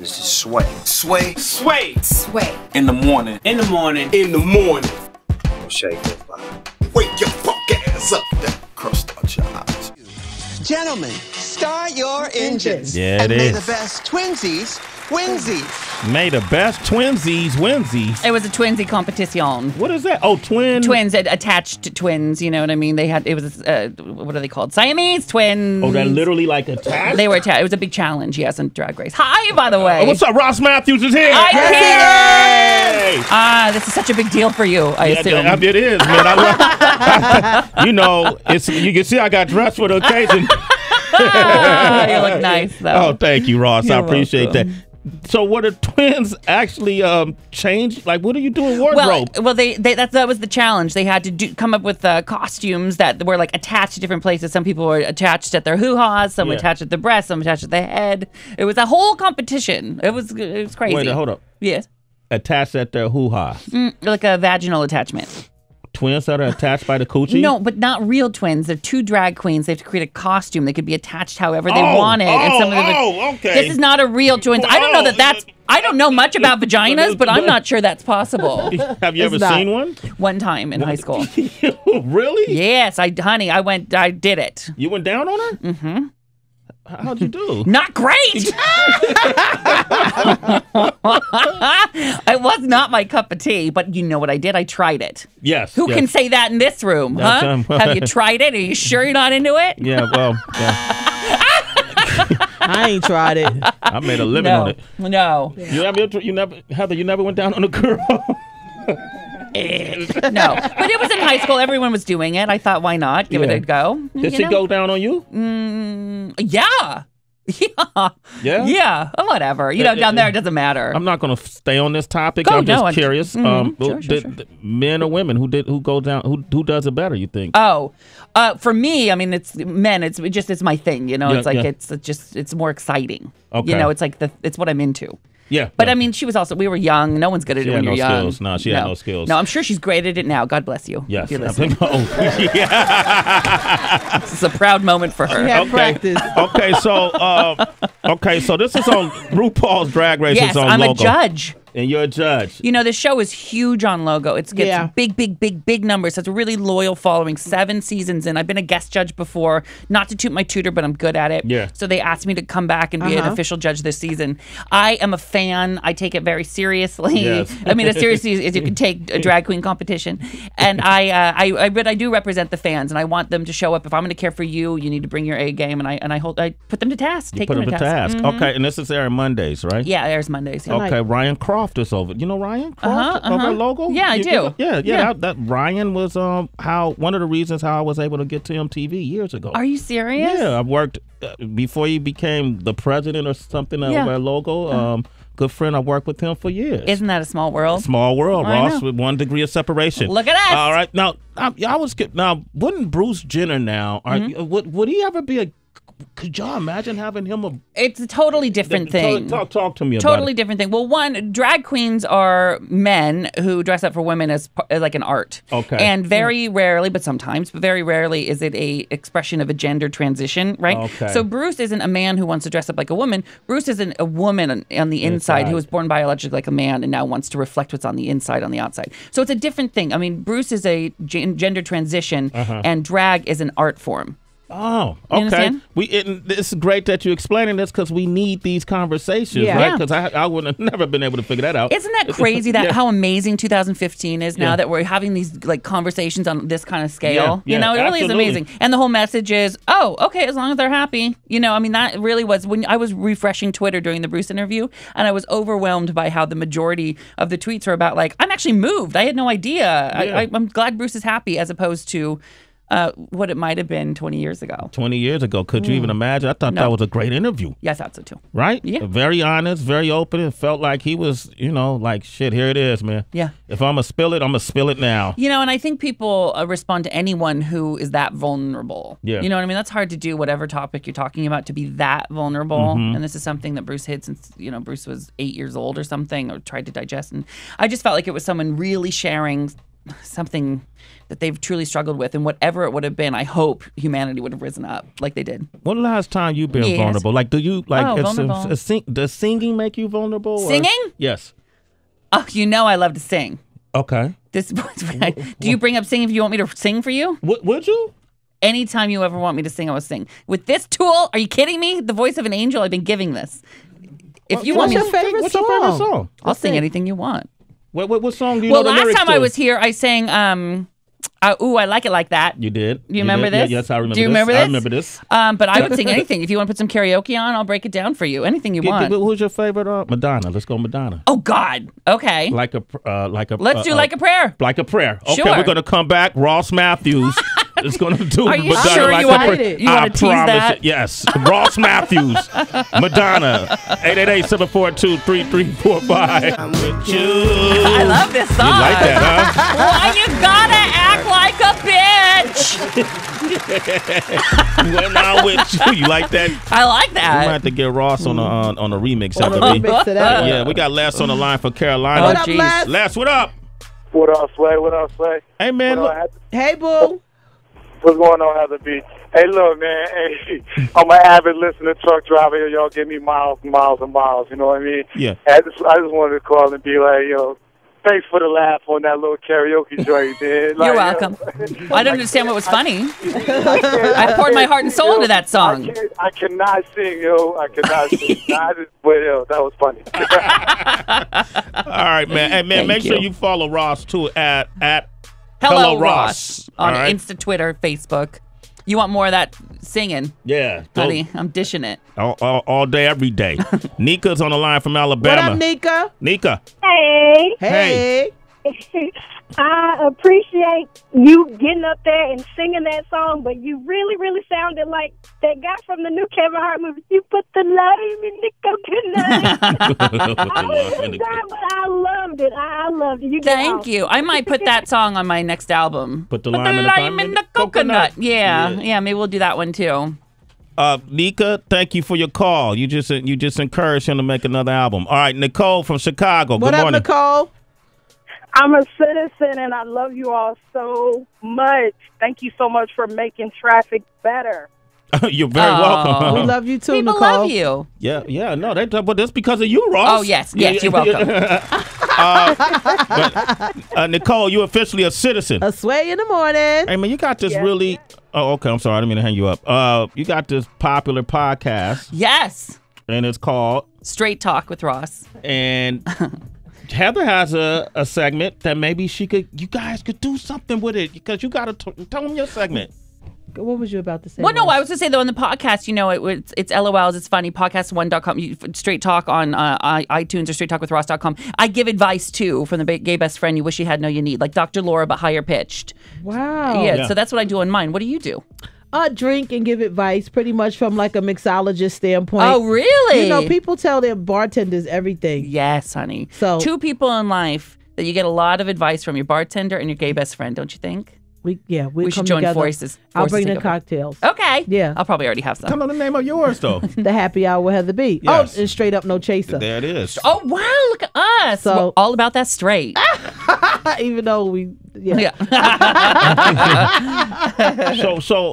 This is Sway. Sway. Sway. Sway. In the morning. In the morning. In the morning. Don't shake your body. Wake your fuck ass up. That crust out your eyes. Gentlemen, start your engines. Yeah, it and may is. the best twinsies winsies. May the best twinsies winsies. It was a twinsy competition. What is that? Oh, twin. Twins, attached twins, you know what I mean? They had, it was, what are they called? Siamese twins. Oh, that literally like attached? They were attached. It was a big challenge, yes, in Drag Race. Hi, by the way. Oh, what's up? Ross Mathews is here. I'm Hey! here. This is such a big deal for you, I assume. Yeah, it is, man. You know, you can see I got dressed for the occasion. You look nice, though. Oh, thank you, Ross. I appreciate welcome. that. So, what the twins actually change? Like, what do you do in wardrobe? Well, that was the challenge. They had to come up with costumes that were like attached to different places. Some people were attached at their hoo-has, some were attached at the breast, some attached at the head. It was a whole competition. It was crazy. Wait, hold up. Yes. Attached at their hoo-ha. Like a vaginal attachment. Twins that are attached by the coochie? No, but not real twins. They're two drag queens. They have to create a costume. They could be attached however they wanted. And some of them okay. This is not a real twins. I don't know that's. I don't know much about vaginas, but I'm not sure that's possible. Have you ever seen one? One time in high school. Really? Yes, I did it. You went down on her? Mm-hmm. How'd you do? Not great. It was not my cup of tea, but you know what I did? I tried it. Yes. Who can say that in this room, huh? Have you tried it? Are you sure you're not into it? Yeah, well, yeah. I ain't tried it. I made a living on it. No. Heather, you never went down on a girl? No. But it was in high school. Everyone was doing it. I thought, why not? Give it a go. Did she go down on you? Yeah. Yeah. Yeah? Yeah. Whatever. You know, down there, it doesn't matter. I'm not going to stay on this topic. Oh, I'm just curious. Sure. Men or women who go down, who does it better, you think? Oh, for me, I mean, it's men. It's my thing. You know, it's more exciting. Okay. You know, it's like it's what I'm into. Yeah. But I mean, we were young. No one's good at it when you're young. Skills. No, she had no skills. No, I'm sure she's great at it now. God bless you. Yes. If you're listening. Yeah. This is a proud moment for her. Yeah, practice. Okay, so this is on RuPaul's Drag Race. Yes, on I'm Logo. a judge. And you're a judge. You know, the show is huge on Logo. It gets big numbers. It's a really loyal following. 7 seasons in. I've been a guest judge before. Not to toot my tutor, but I'm good at it. Yeah. So they asked me to come back and be an official judge this season. I am a fan. I take it very seriously. Yes. I mean, as seriously as you can take a drag queen competition. And I do represent the fans, and I want them to show up. If I'm going to care for you, you need to bring your A game, and I put them to task. Take them to task. Mm-hmm. Okay, and this is airing Mondays, right? Yeah, it airs Mondays. Yeah. Okay, Ryan Croft is over. You know Ryan Croft over Logo? Yeah, I do. Yeah. That Ryan was one of the reasons how I was able to get to MTV years ago. Are you serious? Yeah, I worked before he became the president or something over at Logo. Good friend, I worked with him for years. Isn't that a small world? Small world, Ross, with 1 degree of separation. Look at us. All right, now wouldn't Bruce Jenner would he ever be a? Could y'all imagine having him It's a totally different thing. Talk to me about it. Totally different thing. Well, one, drag queens are men who dress up for women as like an art. Okay. And very rarely, but sometimes, but very rarely is it a expression of a gender transition, right? Okay. So Bruce isn't a man who wants to dress up like a woman. Bruce isn't a woman on the inside who was born biologically like a man and now wants to reflect what's on the inside on the outside. So it's a different thing. I mean, Bruce is a gender transition and drag is an art form. Oh, okay. It's great that you're explaining this because we need these conversations, right? Because I would have never been able to figure that out. Isn't that crazy how amazing 2015 is now that we're having these like conversations on this kind of scale? You know, it really is amazing. And the whole message is, oh, okay, as long as they're happy. You know, I mean, that really was when I was refreshing Twitter during the Bruce interview, and I was overwhelmed by how the majority of the tweets were about like, I'm actually moved. I had no idea. I'm glad Bruce is happy, as opposed to what it might have been 20 years ago. 20 years ago. Could you even imagine? I thought that was a great interview. Yeah, I thought so too. Right? Yeah. Very honest, very open. It felt like he was, like, shit, here it is, man. Yeah. If I'm going to spill it, I'm going to spill it now. You know, and I think people respond to anyone who is that vulnerable. Yeah. You know what I mean? That's hard to do, whatever topic you're talking about, to be that vulnerable. And this is something that Bruce hid since, Bruce was 8 years old or something, or tried to digest. And I just felt like it was someone really sharing something that they've truly struggled with, and whatever it would have been, I hope humanity would have risen up like they did. When the last time you've been vulnerable? Like, do you vulnerable. Does singing make you vulnerable? Singing? Yes. Oh, I love to sing. Okay. Do you bring up singing if you want me to sing for you? Would you? Anytime you ever want me to sing, I will sing. With this tool, are you kidding me? The voice of an angel, I've been giving this. If you want what's your favorite song? I'll sing anything you want. What song do you know the lyrics last time to? I was here, I sang, Ooh, I Like It Like That. You did? You remember this? Yes, I remember this. Do you remember this? I remember this. But I would sing anything. If you want to put some karaoke on, I'll break it down for you. Anything you want. Who's your favorite? Madonna. Let's go Madonna. Oh, God. Okay. Like a Let's do Like a Prayer. Like a Prayer. Okay, Sure. we're going to come back. Ross Matthews is going to do Are you Madonna sure Like you a want Prayer. you want to tease that? Yes. Ross Matthews. Madonna. 888-742-3345. I'm with you. I love this song. You like that, huh? Why you gotta act like a bitch? When I'm with you. You like that? I like We that. might have to get Ross on a remix. On a remix to that one. Yeah, we got Les on the line for Carolina. What up, Les? Les, what up? What up, Sway? What up, Sway? Hey, man. Hey, boo. What's going on, Heather B? Hey, look, man. Hey, I'm an avid listener, truck driver. Y'all give me miles and miles and miles. You know what I mean? Yeah. I just wanted to call and be like, thanks for the laugh on that little karaoke joint, man. You're welcome. I don't understand what was funny. I poured my heart and soul into that song. I cannot sing, I cannot sing. That was funny. All right, man. Hey, man, make sure you follow Ross, too, at Hello Ross on right. Insta, Twitter, Facebook. You want more of that singing? Yeah. Honey, I'm dishing it. All day, every day. Nika's on the line from Alabama. What up, Nika? Nika. Hey. Hey. I appreciate you getting up there and singing that song, but you really, really sounded like that guy from the new Kevin Hart movie. You put the lime in the coconut. I was just dying, but I loved it. I loved it. Thank you. I might put that song on my next album. Put the lime in the coconut. Yeah, maybe we'll do that one too. Nika, thank you for your call. You just encouraged him to make another album. All right, Nicole from Chicago. What Good up, morning. Nicole? I'm a citizen, and I love you all so much. Thank you so much for making traffic better. You're very welcome. We love you too, People Nicole. love you. Yeah, no, but that's because of you, Ross. Oh, yes, you're welcome. Nicole, you're officially a citizen. A Sway in the morning. Hey, man, you got this really... Oh, okay, I'm sorry. I didn't mean to hang you up. You got this popular podcast. Yes. And it's called... Straight Talk with Ross. And... Heather has a segment that maybe you guys could do something with it, because you got to tell them your segment. What was you about to say? Well, no, I was going to say, though, on the podcast, it's LOLs, it's funny, podcast1.com, Straight Talk on iTunes or straighttalkwithross.com. I give advice, too, from the gay best friend you wish you had, no you need, like Dr. Laura, but higher pitched. Wow. Yeah, so that's what I do on mine. What do you do? Drink and give advice, pretty much from like a mixologist standpoint. Oh, really? You know, people tell their bartenders everything. Yes, honey. So 2 people in life that you get a lot of advice from, your bartender and your gay best friend, don't you think? We should come join together. forces. I'll bring the together. cocktails. Okay. Yeah. I'll probably already have some. Tell them the name of yours, though. The happy hour with Heather B. Yes. Oh, and straight up no chaser. There it is. Oh, wow, look at us. So- We're all about that straight. Even though we, yeah.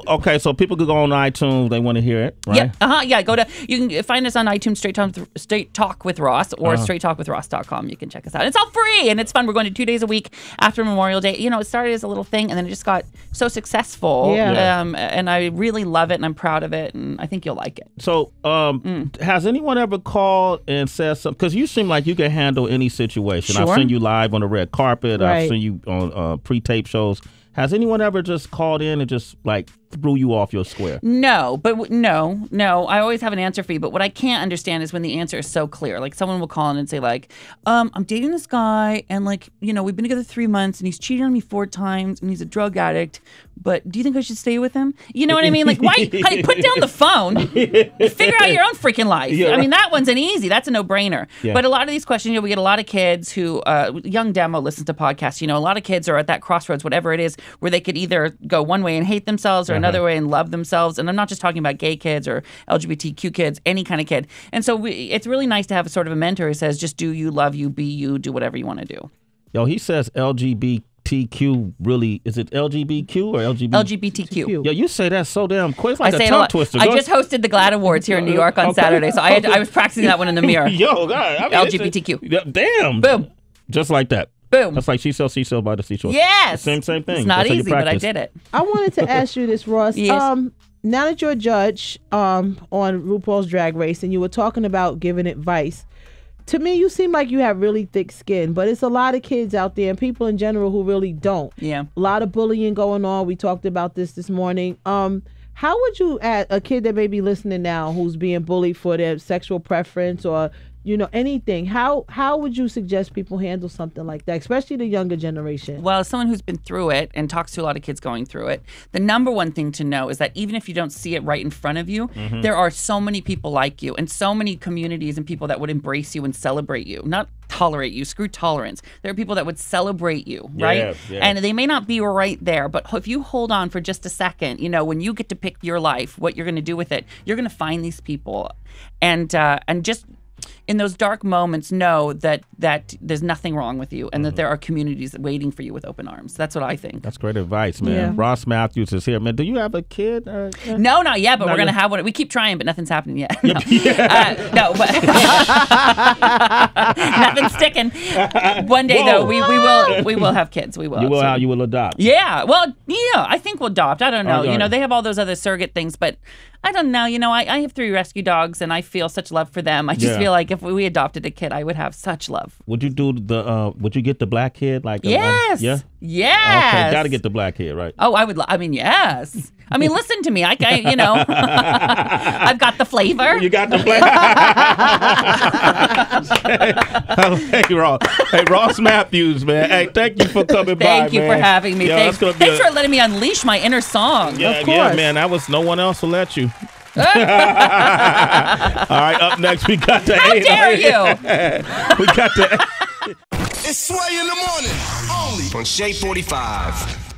Okay, so people could go on iTunes. They want to hear it, right? Yeah, you can find us on iTunes, Straight Talk with Ross, or straighttalkwithross.com. You can check us out. It's all free, and it's fun. We're going to 2 days a week after Memorial Day. You know, it started as a little thing, and then it just got so successful. Yeah. And I really love it, and I'm proud of it, and I think you'll like it. So, has anyone ever called and said something? Because you seem like you can handle any situation. Sure. I've seen you live on the red carpet. Right. I've seen you on pre-tape shows. Has anyone ever just called in and just like threw you off your square? No. I always have an answer for you. But what I can't understand is when the answer is so clear. Like someone will call in and say like, I'm dating this guy and like, you know, we've been together 3 months and he's cheated on me 4 times and he's a drug addict. But do you think I should stay with him? You know what I mean? Like, why? Honey, put down the phone. Figure out your own freaking life. Yeah. I mean, that one's an easy. That's a no-brainer. Yeah. But a lot of these questions, you know, we get a lot of kids who, young demo listens to podcasts. You know, a lot of kids are at that crossroads, whatever it is, where they could either go one way and hate themselves or another way and love themselves. And I'm not just talking about gay kids or LGBTQ kids, any kind of kid. And so it's really nice to have a sort of a mentor who says, just do you, love you, be you, do whatever you want to do. Yo, he says LGBT LGBTQ really, is it LGBTQ or LGBTQ. Yeah, you say that so damn quick. It's like I a tongue twister. I just hosted the GLAAD Awards here in New York on Saturday, so I was practicing that one in the mirror. Yo, God. LGBTQ. Damn. Boom. Just like that. Boom. That's like she sells by the seashore. Yes. Same thing. It's not easy, but I did it. I wanted to ask you this, Ross. Yes. Now that you're a judge on RuPaul's Drag Race and you were talking about giving advice, to me, you seem like you have really thick skin, but it's a lot of kids out there and people in general who really don't. Yeah. A lot of bullying going on. We talked about this morning. How would you, a kid that may be listening now who's being bullied for their sexual preference or, anything, how would you suggest people handle something like that, especially the younger generation? Well, as someone who's been through it and talks to a lot of kids going through it, the number one thing to know is that even if you don't see it right in front of you, there are so many people like you and so many communities and people that would embrace you and celebrate you, not tolerate you. Screw tolerance. There are people that would celebrate you, right? Yeah. And they may not be right there, but if you hold on for just a second, when you get to pick your life, what you're going to do with it, you're going to find these people, and just in those dark moments, know that there's nothing wrong with you and that there are communities waiting for you with open arms. That's what I think. That's great advice, man. Yeah. Ross Mathews is here. Man, do you have a kid? No, not yet, but we're going to have one. We keep trying, but nothing's happening yet. No, but nothing's sticking. One day, though, we will have kids. We will. You will adopt. Yeah. Well, I think we'll adopt. I don't know. They have all those other surrogate things, but I don't know. I have 3 rescue dogs, and I feel such love for them. I just feel like if we adopted a kid, I would have such love. Would you do would you get the black kid? Yes. Yeah? Yes. Okay, got to get the black kid, right? Oh, I would. Yes. I mean, listen to me. I've got the flavor. You got the flavor. Hey, Ross. Hey, Ross Mathews, man. Hey, thank you for coming by, Thank you for having me. Yeah, Thanks for letting me unleash my inner song. Yeah, of course. Yeah, man. That was no one else will let you. All right, up next we got the How dare you? We got the It's Sway in the morning, only on Shade 45.